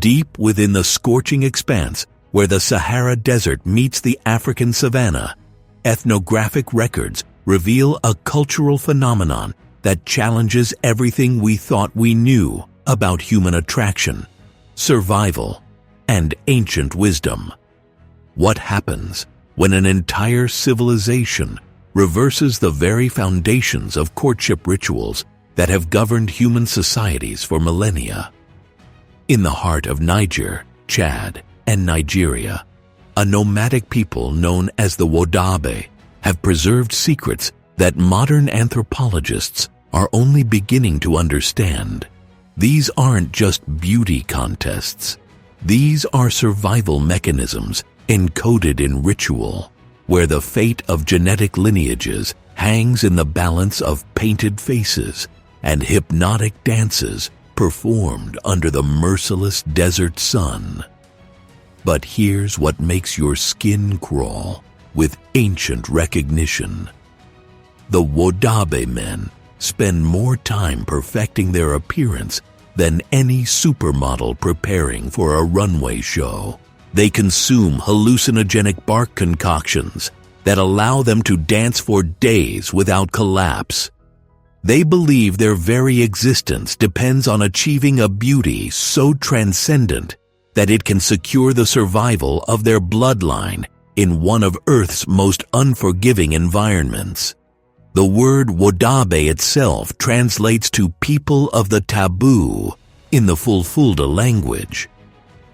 Deep within the scorching expanse where the Sahara Desert meets the African savanna, ethnographic records reveal a cultural phenomenon that challenges everything we thought we knew about human attraction, survival, and ancient wisdom. What happens when an entire civilization reverses the very foundations of courtship rituals that have governed human societies for millennia? In the heart of Niger, Chad, and Nigeria, a nomadic people known as the Wodaabe have preserved secrets that modern anthropologists are only beginning to understand. These aren't just beauty contests. These are survival mechanisms encoded in ritual, where the fate of genetic lineages hangs in the balance of painted faces and hypnotic dances performed under the merciless desert sun. But here's what makes your skin crawl with ancient recognition. The Wodaabe men spend more time perfecting their appearance than any supermodel preparing for a runway show. They consume hallucinogenic bark concoctions that allow them to dance for days without collapse. They believe their very existence depends on achieving a beauty so transcendent that it can secure the survival of their bloodline in one of Earth's most unforgiving environments. The word Wodaabe itself translates to people of the taboo in the Fulfulde language.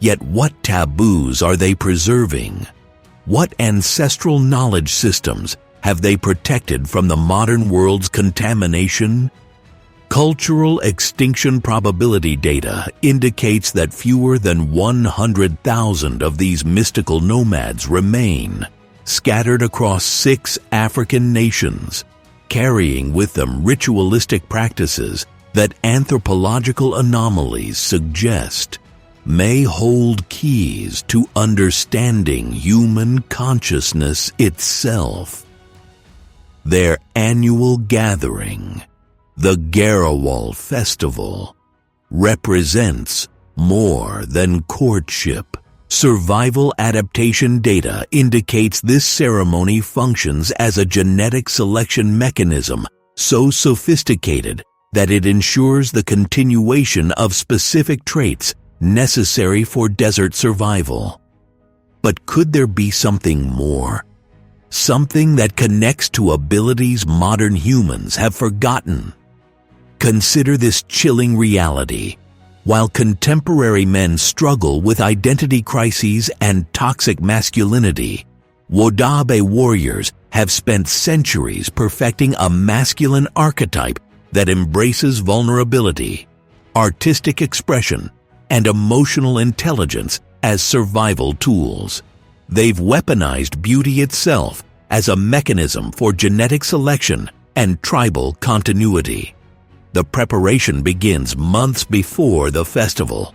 Yet what taboos are they preserving? What ancestral knowledge systems have they protected from the modern world's contamination? Cultural extinction probability data indicates that fewer than 100,000 of these mystical nomads remain, scattered across 6 African nations, carrying with them ritualistic practices that anthropological anomalies suggest may hold keys to understanding human consciousness itself. Their annual gathering, the Gerewol festival, represents more than courtship. Survival adaptation data indicates this ceremony functions as a genetic selection mechanism so sophisticated that it ensures the continuation of specific traits necessary for desert survival. But could there be something more? Something that connects to abilities modern humans have forgotten? Consider this chilling reality. While contemporary men struggle with identity crises and toxic masculinity, Wodaabe warriors have spent centuries perfecting a masculine archetype that embraces vulnerability, artistic expression, and emotional intelligence as survival tools. They've weaponized beauty itself as a mechanism for genetic selection and tribal continuity. The preparation begins months before the festival.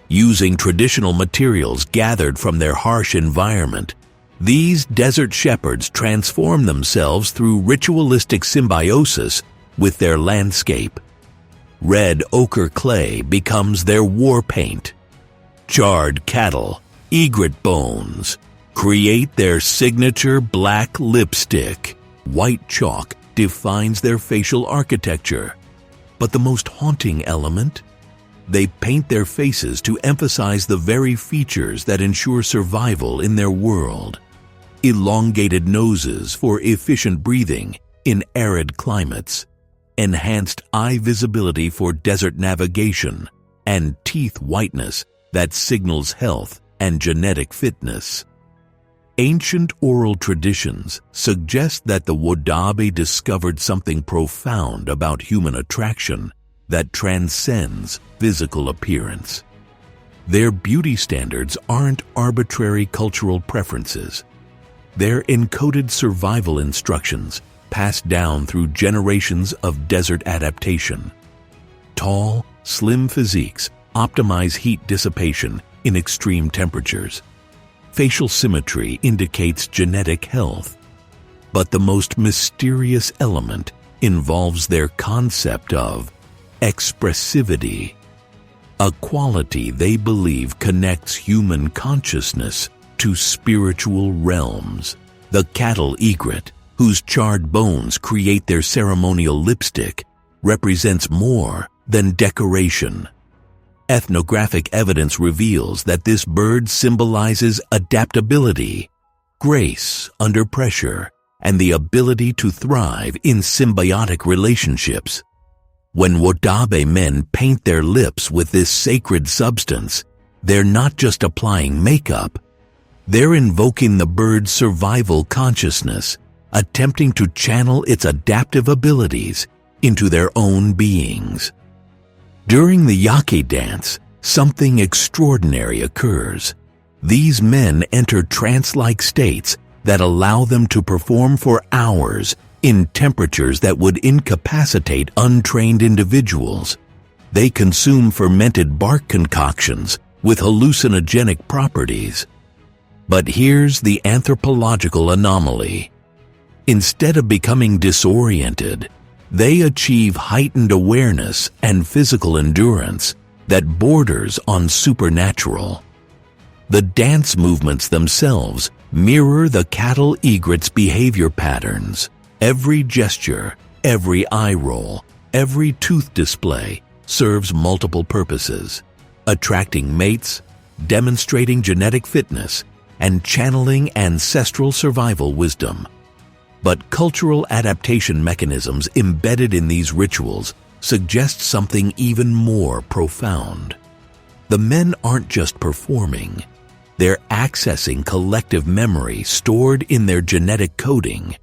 Using traditional materials gathered from their harsh environment, these desert shepherds transform themselves through ritualistic symbiosis with their landscape. Red ochre clay becomes their war paint. Charred cattle, egret bones, create their signature black lipstick. White chalk defines their facial architecture. But the most haunting element? They paint their faces to emphasize the very features that ensure survival in their world. Elongated noses for efficient breathing in arid climates, enhanced eye visibility for desert navigation, and teeth whiteness that signals health and genetic fitness. Ancient oral traditions suggest that the Wodaabe discovered something profound about human attraction that transcends physical appearance. Their beauty standards aren't arbitrary cultural preferences. They're encoded survival instructions passed down through generations of desert adaptation. Tall, slim physiques optimize heat dissipation in extreme temperatures. Facial symmetry indicates genetic health. But the most mysterious element involves their concept of expressivity. a quality they believe connects human consciousness to spiritual realms. The cattle egret, whose charred bones create their ceremonial lipstick, represents more than decoration. Ethnographic evidence reveals that this bird symbolizes adaptability, grace under pressure, and the ability to thrive in symbiotic relationships. When Wodaabe men paint their lips with this sacred substance, they're not just applying makeup, they're invoking the bird's survival consciousness, attempting to channel its adaptive abilities into their own beings. During the Yaake dance, something extraordinary occurs. These men enter trance-like states that allow them to perform for hours in temperatures that would incapacitate untrained individuals. They consume fermented bark concoctions with hallucinogenic properties. But here's the anthropological anomaly. Instead of becoming disoriented, they achieve heightened awareness and physical endurance that borders on supernatural. The dance movements themselves mirror the cattle egret's behavior patterns. Every gesture, every eye roll, every tooth display serves multiple purposes: attracting mates, demonstrating genetic fitness, and channeling ancestral survival wisdom. But cultural adaptation mechanisms embedded in these rituals suggest something even more profound. The men aren't just performing, they're accessing collective memory stored in their genetic coding,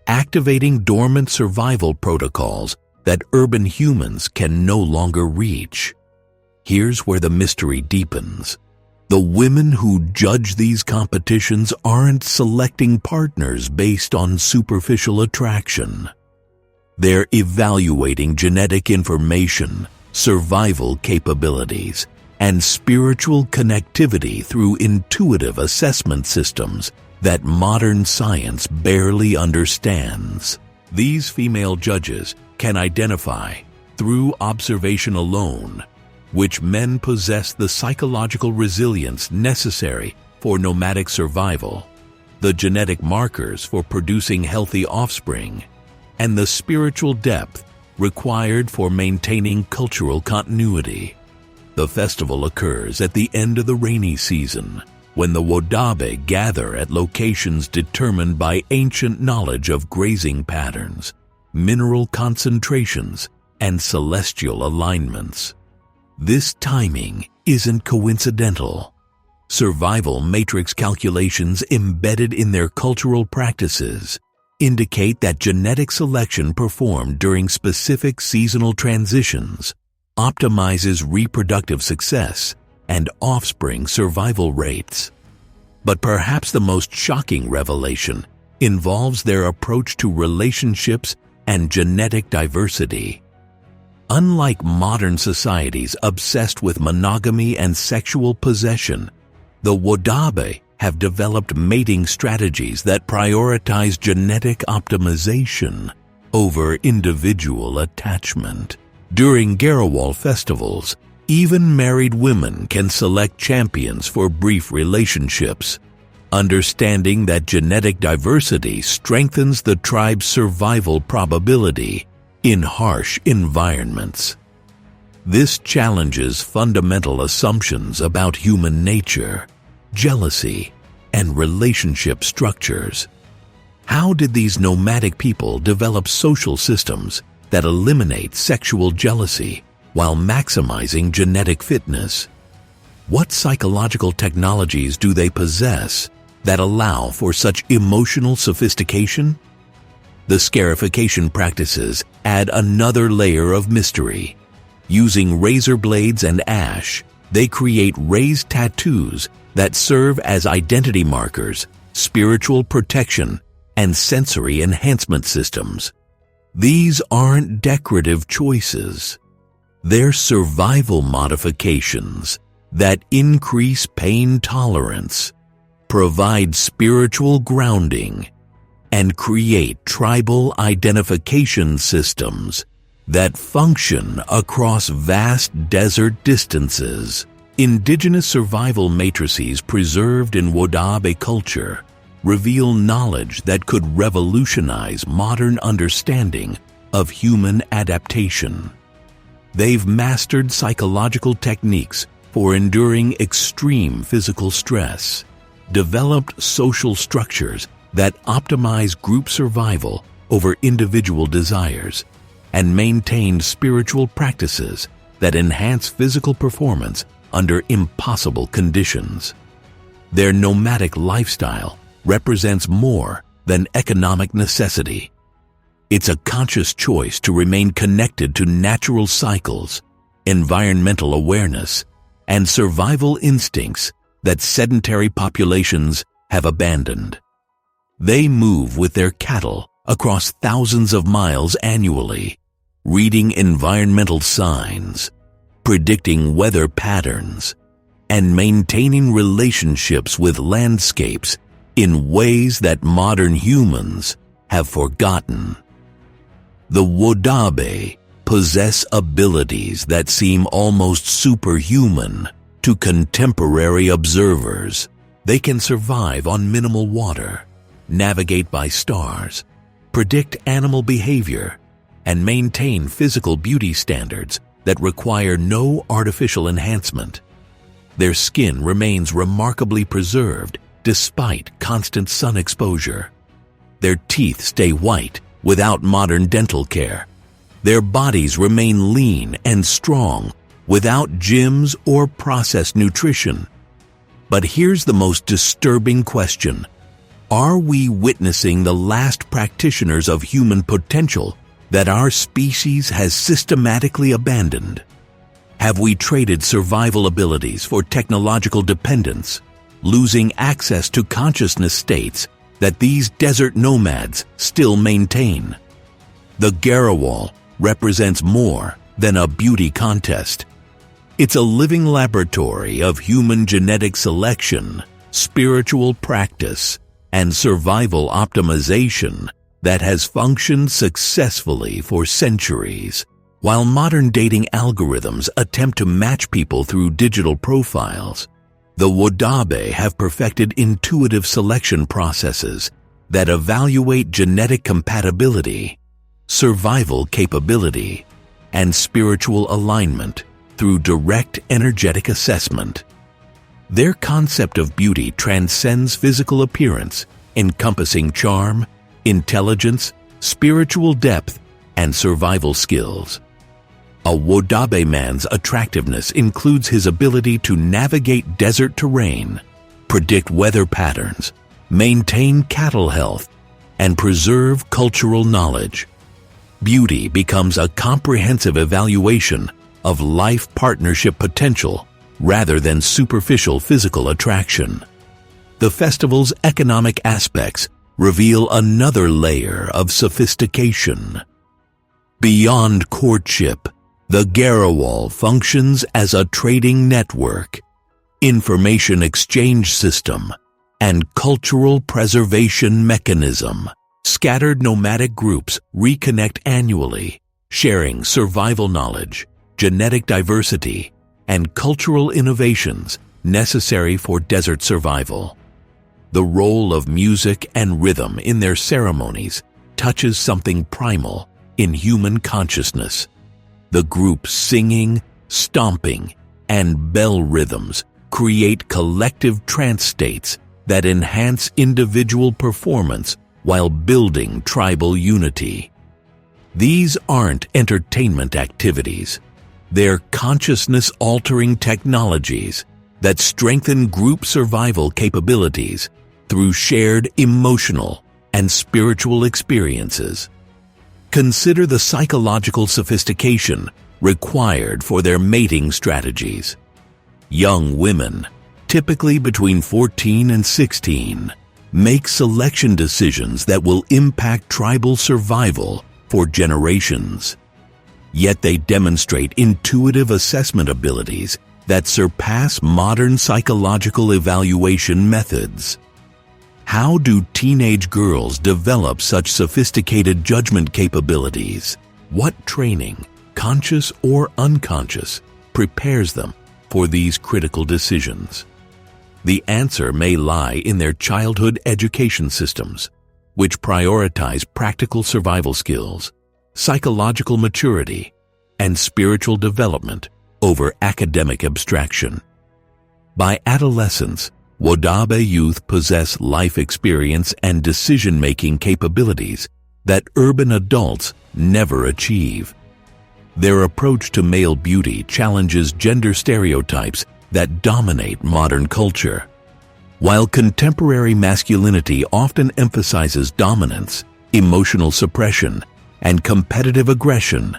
activating dormant survival protocols that urban humans can no longer reach. Here's where the mystery deepens. The women who judge these competitions aren't selecting partners based on superficial attraction. They're evaluating genetic information, survival capabilities, and spiritual connectivity through intuitive assessment systems that modern science barely understands. These female judges can identify, through observation alone, which men possess the psychological resilience necessary for nomadic survival, the genetic markers for producing healthy offspring, and the spiritual depth required for maintaining cultural continuity. The festival occurs at the end of the rainy season, when the Wodaabe gather at locations determined by ancient knowledge of grazing patterns, mineral concentrations, and celestial alignments. This timing isn't coincidental. Survival matrix calculations embedded in their cultural practices indicate that genetic selection performed during specific seasonal transitions optimizes reproductive success and offspring survival rates. But perhaps the most shocking revelation involves their approach to relationships and genetic diversity. Unlike modern societies obsessed with monogamy and sexual possession, the Wodaabe have developed mating strategies that prioritize genetic optimization over individual attachment. During Gerewol festivals, even married women can select champions for brief relationships, understanding that genetic diversity strengthens the tribe's survival probability in harsh environments. This challenges fundamental assumptions about human nature, jealousy, and relationship structures. How did these nomadic people develop social systems that eliminate sexual jealousy while maximizing genetic fitness? What psychological technologies do they possess that allow for such emotional sophistication? The scarification practices add another layer of mystery. Using razor blades and ash, they create raised tattoos that serve as identity markers, spiritual protection, and sensory enhancement systems. These aren't decorative choices. They're survival modifications that increase pain tolerance, provide spiritual grounding, and create tribal identification systems that function across vast desert distances. Indigenous survival matrices preserved in Wodaabe culture reveal knowledge that could revolutionize modern understanding of human adaptation. They've mastered psychological techniques for enduring extreme physical stress, developed social structures that optimize group survival over individual desires, and maintained spiritual practices that enhance physical performance under impossible conditions. Their nomadic lifestyle represents more than economic necessity. It's a conscious choice to remain connected to natural cycles, environmental awareness, and survival instincts that sedentary populations have abandoned. They move with their cattle across thousands of miles annually, reading environmental signs, predicting weather patterns, and maintaining relationships with landscapes in ways that modern humans have forgotten. The Wodaabe possess abilities that seem almost superhuman to contemporary observers. They can survive on minimal water, navigate by stars, predict animal behavior, and maintain physical beauty standards that require no artificial enhancement. Their skin remains remarkably preserved despite constant sun exposure. Their teeth stay white without modern dental care. Their bodies remain lean and strong without gyms or processed nutrition. But here's the most disturbing question. Are we witnessing the last practitioners of human potential that our species has systematically abandoned? Have we traded survival abilities for technological dependence, losing access to consciousness states that these desert nomads still maintain? The Gerewol represents more than a beauty contest. It's a living laboratory of human genetic selection, spiritual practice, and survival optimization that has functioned successfully for centuries. While modern dating algorithms attempt to match people through digital profiles, the Wodaabe have perfected intuitive selection processes that evaluate genetic compatibility, survival capability, and spiritual alignment through direct energetic assessment. Their concept of beauty transcends physical appearance, encompassing charm, intelligence, spiritual depth, and survival skills. A Wodaabe man's attractiveness includes his ability to navigate desert terrain, predict weather patterns, maintain cattle health, and preserve cultural knowledge. Beauty becomes a comprehensive evaluation of life partnership potential rather than superficial physical attraction. The festival's economic aspects reveal another layer of sophistication. Beyond courtship, the Gerewol functions as a trading network, information exchange system, and cultural preservation mechanism. Scattered nomadic groups reconnect annually, sharing survival knowledge, genetic diversity, and cultural innovations necessary for desert survival. The role of music and rhythm in their ceremonies touches something primal in human consciousness. The group's singing, stomping, and bell rhythms create collective trance states that enhance individual performance while building tribal unity. These aren't entertainment activities. They're consciousness-altering technologies that strengthen group survival capabilities through shared emotional and spiritual experiences. Consider the psychological sophistication required for their mating strategies. Young women, typically between 14 and 16, make selection decisions that will impact tribal survival for generations. Yet they demonstrate intuitive assessment abilities that surpass modern psychological evaluation methods. How do teenage girls develop such sophisticated judgment capabilities? What training, conscious or unconscious, prepares them for these critical decisions? The answer may lie in their childhood education systems, which prioritize practical survival skills, psychological maturity, and spiritual development over academic abstraction. By adolescence, Wodaabe youth possess life experience and decision-making capabilities that urban adults never achieve. Their approach to male beauty challenges gender stereotypes that dominate modern culture. While contemporary masculinity often emphasizes dominance, emotional suppression, and competitive aggression,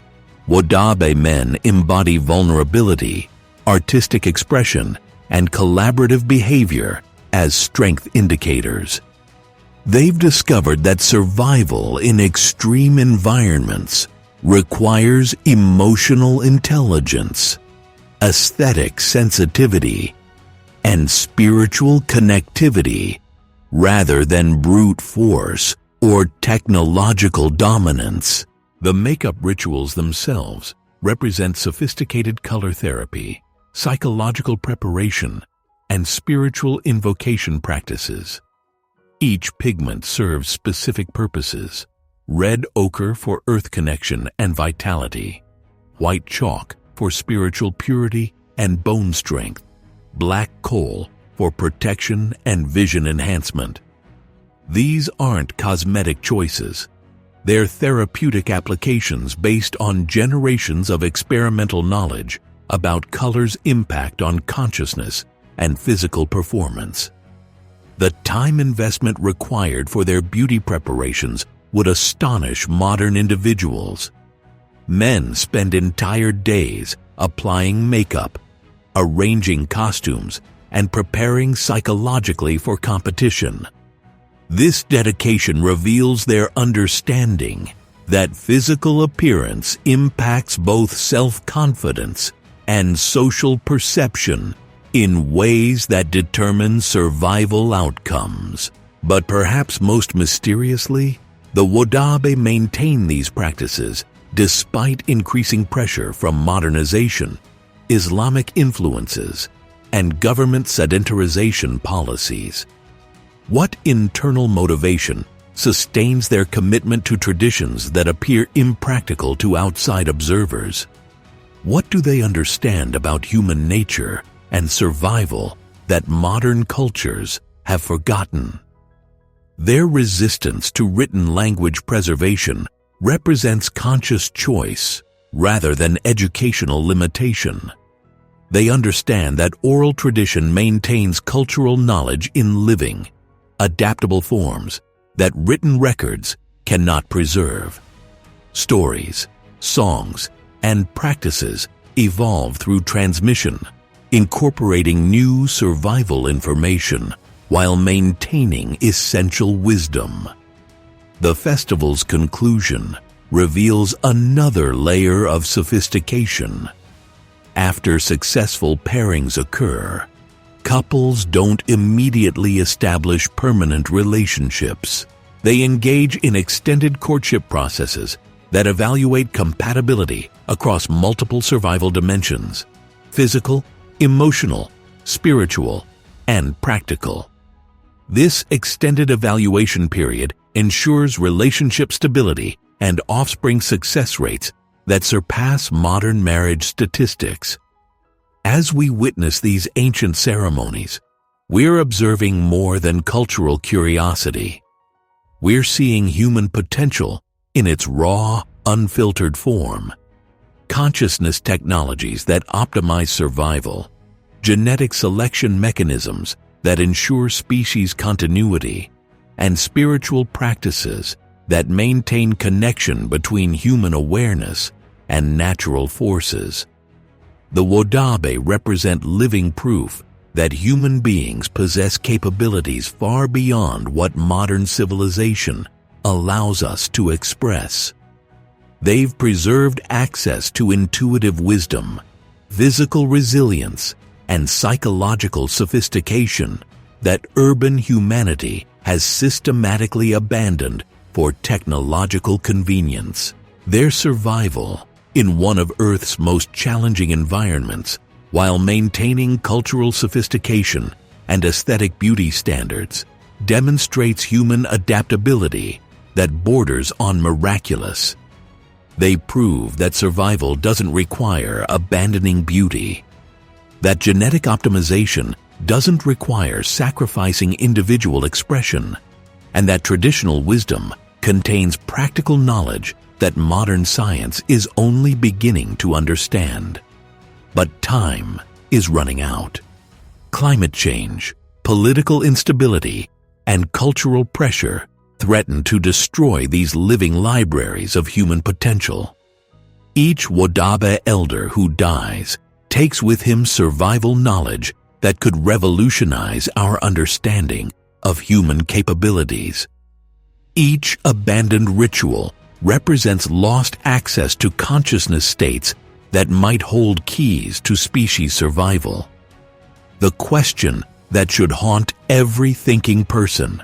Wodaabe men embody vulnerability, artistic expression, and collaborative behavior as strength indicators. They've discovered that survival in extreme environments requires emotional intelligence, aesthetic sensitivity, and spiritual connectivity rather than brute force or technological dominance. The makeup rituals themselves represent sophisticated color therapy, psychological preparation, and spiritual invocation practices. Each pigment serves specific purposes: red ochre for earth connection and vitality, white chalk for spiritual purity and bone strength, black coal for protection and vision enhancement. These aren't cosmetic choices. They're therapeutic applications based on generations of experimental knowledge about color's impact on consciousness and physical performance. The time investment required for their beauty preparations would astonish modern individuals. Men spend entire days applying makeup, arranging costumes, and preparing psychologically for competition. This dedication reveals their understanding that physical appearance impacts both self-confidence and social perception in ways that determine survival outcomes. But perhaps most mysteriously, the Wodaabe maintain these practices despite increasing pressure from modernization, Islamic influences, and government sedentarization policies. What internal motivation sustains their commitment to traditions that appear impractical to outside observers? What do they understand about human nature and survival that modern cultures have forgotten? Their resistance to written language preservation represents conscious choice rather than educational limitation. They understand that oral tradition maintains cultural knowledge in living, adaptable forms that written records cannot preserve. Stories, songs, and practices evolve through transmission, incorporating new survival information while maintaining essential wisdom. The festival's conclusion reveals another layer of sophistication. After successful pairings occur, couples don't immediately establish permanent relationships. They engage in extended courtship processes that evaluate compatibility across multiple survival dimensions: physical, emotional, spiritual, and practical. This extended evaluation period ensures relationship stability and offspring success rates that surpass modern marriage statistics. As we witness these ancient ceremonies, we're observing more than cultural curiosity. We're seeing human potential in its raw, unfiltered form. Consciousness technologies that optimize survival, genetic selection mechanisms that ensure species continuity, and spiritual practices that maintain connection between human awareness and natural forces. The Wodaabe represent living proof that human beings possess capabilities far beyond what modern civilization allows us to express. They've preserved access to intuitive wisdom, physical resilience, and psychological sophistication that urban humanity has systematically abandoned for technological convenience. Their survival in one of Earth's most challenging environments, while maintaining cultural sophistication and aesthetic beauty standards, demonstrates human adaptability that borders on miraculous. They prove that survival doesn't require abandoning beauty, that genetic optimization doesn't require sacrificing individual expression, and that traditional wisdom contains practical knowledge that modern science is only beginning to understand. But time is running out. Climate change, political instability, and cultural pressure threaten to destroy these living libraries of human potential. Each Wodaabe elder who dies takes with him survival knowledge that could revolutionize our understanding of human capabilities. Each abandoned ritual represents lost access to consciousness states that might hold keys to species survival. The question that should haunt every thinking person: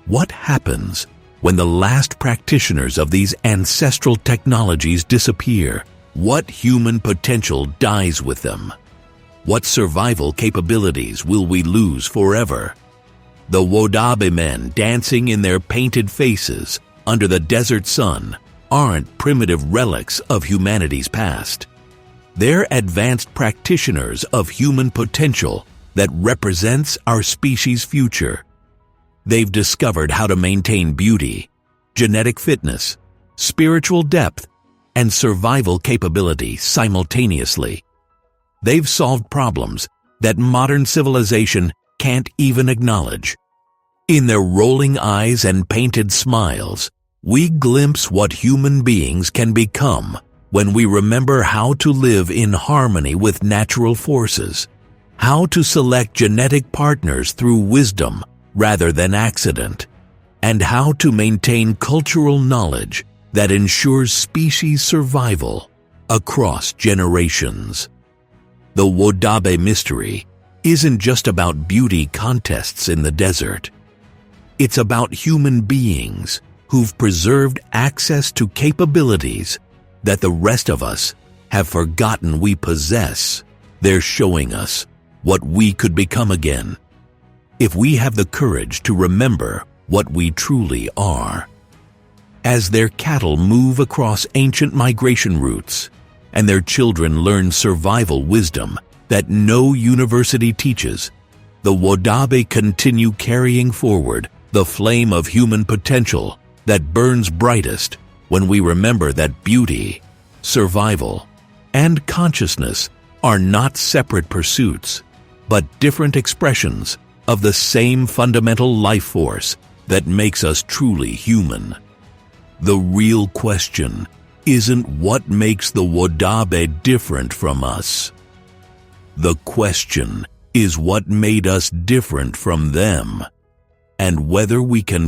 what happens when the last practitioners of these ancestral technologies disappear? What human potential dies with them? What survival capabilities will we lose forever? The Wodaabe men dancing in their painted faces under the desert sun aren't primitive relics of humanity's past. They're advanced practitioners of human potential that represents our species' future. They've discovered how to maintain beauty, genetic fitness, spiritual depth, and survival capability simultaneously. They've solved problems that modern civilization can't even acknowledge. In their rolling eyes and painted smiles, we glimpse what human beings can become when we remember how to live in harmony with natural forces, how to select genetic partners through wisdom rather than accident, and how to maintain cultural knowledge that ensures species survival across generations. The Wodaabe mystery isn't just about beauty contests in the desert. It's about human beings who've preserved access to capabilities that the rest of us have forgotten we possess. They're showing us what we could become again if we have the courage to remember what we truly are. As their cattle move across ancient migration routes and their children learn survival wisdom that no university teaches, the Wodaabe continue carrying forward the flame of human potential that burns brightest when we remember that beauty, survival, and consciousness are not separate pursuits, but different expressions of the same fundamental life force that makes us truly human. The real question isn't what makes the Wodaabe different from us. The question is what made us different from them, and whether we can